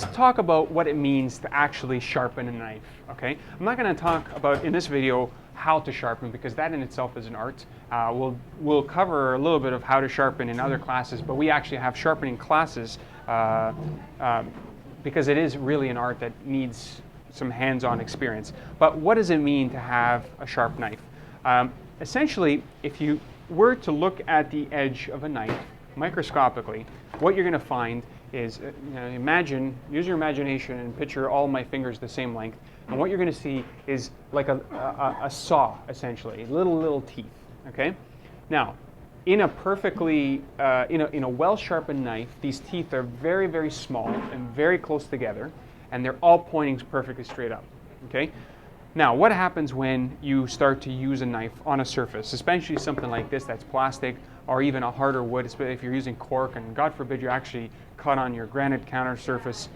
let's talk about what it means to actually sharpen a knife, okay? I'm not going to talk about in this video how to sharpen, because that in itself is an art. We'll cover a little bit of how to sharpen in other classes, but we actually have sharpening classes because it is really an art that needs some hands-on experience. But what does it mean to have a sharp knife? Essentially, if you were to look at the edge of a knife microscopically, what you're going to find is, use your imagination and picture all my fingers the same length, and what you're going to see is like a saw, essentially, little teeth. Okay. Now, in a perfectly in a well-sharpened knife, these teeth are very, very small and very close together, and they're all pointing perfectly straight up. Okay. Now, what happens when you start to use a knife on a surface, especially something like this that's plastic, or even a harder wood, especially if you're using cork, and God forbid you actually cut on your granite counter surface?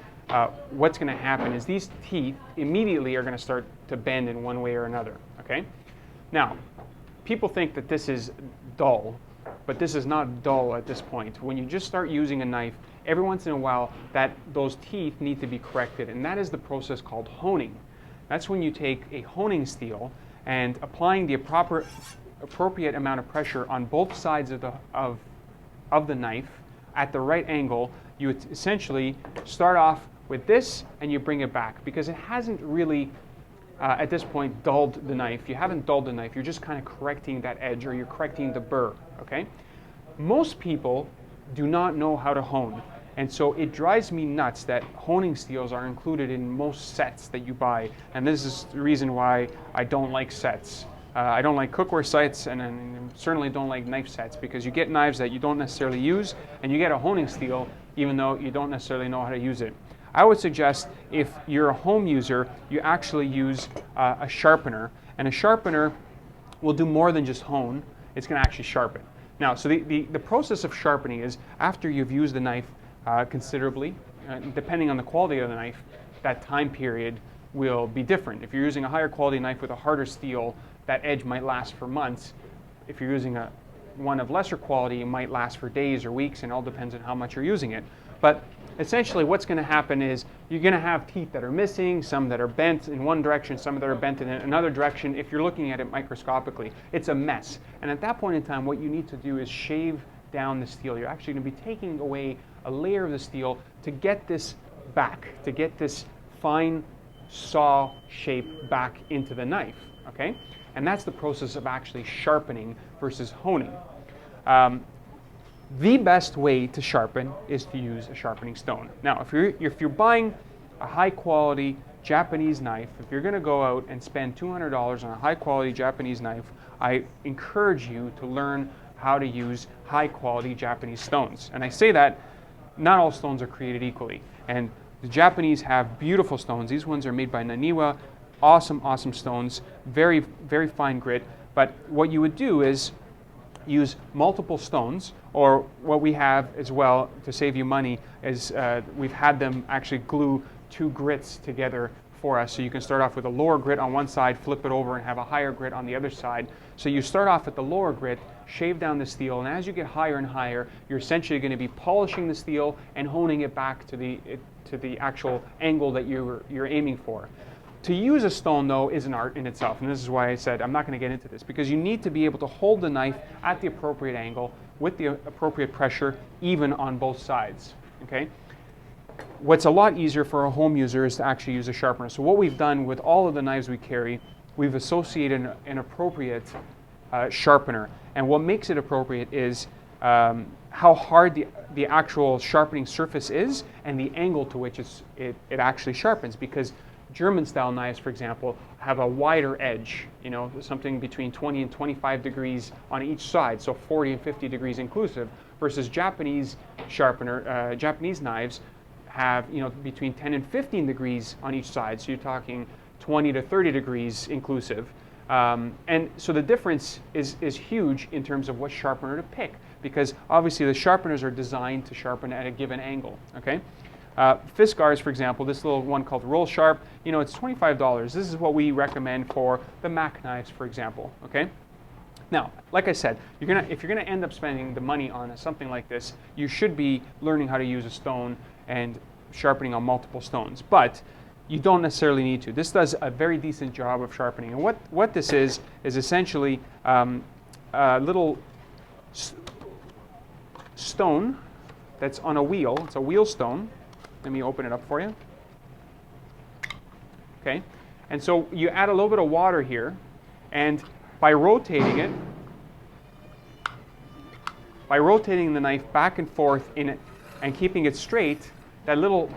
What's going to happen is these teeth immediately are going to start to bend in one way or another. Okay. Now, people think that this is dull, but this is not dull at this point. When you just start using a knife, every once in a while, those teeth need to be corrected, and that is the process called honing. That's when you take a honing steel and applying the appropriate amount of pressure on both sides of the knife at the right angle. You essentially start off with this and you bring it back, because it hasn't really at this point dulled the knife. You haven't dulled the knife, you're just kind of correcting that edge, or you're correcting the burr. Okay? Most people do not know how to hone, and so it drives me nuts that honing steels are included in most sets that you buy, and this is the reason why I don't like sets. I don't like cookware sets, and I certainly don't like knife sets, because you get knives that you don't necessarily use, and you get a honing steel even though you don't necessarily know how to use it. I would suggest, if you're a home user, you actually use a sharpener, and a sharpener will do more than just hone. It's going to actually sharpen. Now, so the process of sharpening is, after you've used the knife considerably, depending on the quality of the knife, that time period will be different. If you're using a higher quality knife with a harder steel, that edge might last for months. If you're using one of lesser quality, it might last for days or weeks, and it all depends on how much you're using it. But essentially what's going to happen is you're going to have teeth that are missing, some that are bent in one direction, some that are bent in another direction. If you're looking at it microscopically, it's a mess. And at that point in time, what you need to do is shave down the steel. You're actually going to be taking away a layer of the steel to get this back, to get this fine saw shape back into the knife. Okay? And that's the process of actually sharpening versus honing. The best way to sharpen is to use a sharpening stone. Now, if you're buying a high quality Japanese knife, if you're going to go out and spend $200 on a high quality Japanese knife, I encourage you to learn how to use high quality Japanese stones. And I say that not all stones are created equally. And the Japanese have beautiful stones. These ones are made by Naniwa. Awesome stones, very, very fine grit. But what you would do is use multiple stones, or what we have as well to save you money is we've had them actually glue two grits together for us. So you can start off with a lower grit on one side, flip it over, and have a higher grit on the other side. So you start off at the lower grit, shave down the steel, and as you get higher and higher, you're essentially going to be polishing the steel and honing it back to the actual angle that you're aiming for. To use a stone, though, is an art in itself, and this is why I said I'm not going to get into this, because you need to be able to hold the knife at the appropriate angle with the appropriate pressure, even on both sides. Okay? What's a lot easier for a home user is to actually use a sharpener. So what we've done with all of the knives we carry, we've associated an appropriate sharpener, and what makes it appropriate is how hard the actual sharpening surface is, and the angle to which it actually sharpens, because German-style knives, for example, have a wider edge, something between 20 and 25 degrees on each side, so 40 and 50 degrees inclusive, versus Japanese knives have, between 10 and 15 degrees on each side, so you're talking 20 to 30 degrees inclusive. And so the difference is huge in terms of what sharpener to pick, because obviously the sharpeners are designed to sharpen at a given angle. Okay? Fiskars, for example, this little one called Roll Sharp, it's $25. This is what we recommend for the Mac knives, for example. Okay. Now, like I said, if you're gonna end up spending the money on something like this, you should be learning how to use a stone and sharpening on multiple stones, but you don't necessarily need to. This does a very decent job of sharpening. And what this is essentially a little stone that's on a wheel. It's a wheel stone. Let me open it up for you. Okay, and so you add a little bit of water here, and by rotating the knife back and forth in it and keeping it straight, that little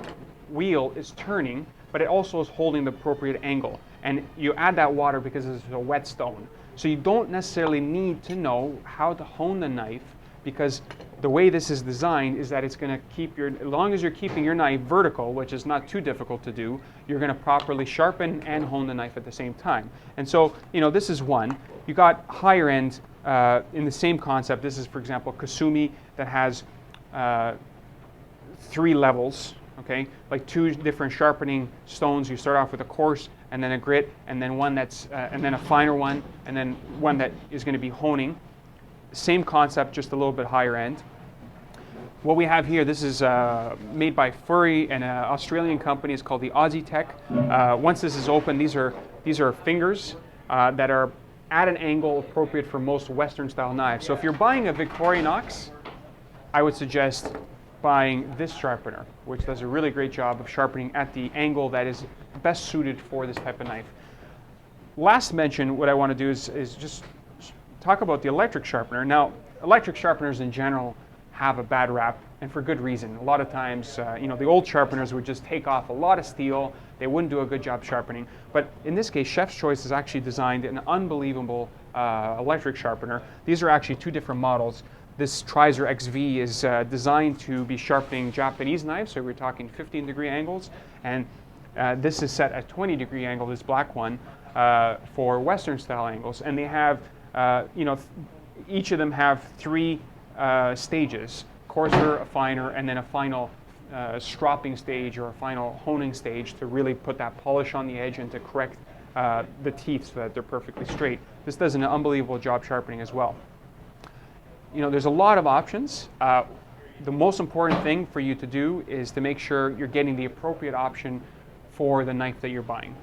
wheel is turning, but it also is holding the appropriate angle. And you add that water because it's a wet stone. So you don't necessarily need to know how to hone the knife, because the way this is designed is that it's going to keep as long as you're keeping your knife vertical, which is not too difficult to do, you're going to properly sharpen and hone the knife at the same time. And so, this is one. You got higher end in the same concept. This is, for example, Kasumi, that has 3 levels. Okay, like 2 different sharpening stones. You start off with a coarse, and then a grit, and then one that's, and then a finer one, and then one that is going to be honing. Same concept, just a little bit higher end. What we have here, this is made by Furry, and an Australian company. It's called the Aussie Tech. Once this is open, these are fingers that are at an angle appropriate for most Western style knives. So if you're buying a Victorinox, I would suggest buying this sharpener, which does a really great job of sharpening at the angle that is best suited for this type of knife. Last mention, what I want to do is just talk about the electric sharpener. Now, electric sharpeners in general have a bad rap, and for good reason. A lot of times, the old sharpeners would just take off a lot of steel. They wouldn't do a good job sharpening. But in this case, Chef's Choice has actually designed an unbelievable electric sharpener. These are actually 2 different models. This Trizer XV is designed to be sharpening Japanese knives, so we're talking 15-degree angles, and this is set at 20-degree angle, this black one, for Western style angles. And they have, each of them have 3 stages: coarser, a finer, and then a final stropping stage or a final honing stage to really put that polish on the edge and to correct the teeth so that they're perfectly straight. This does an unbelievable job sharpening as well. There's a lot of options. The most important thing for you to do is to make sure you're getting the appropriate option for the knife that you're buying.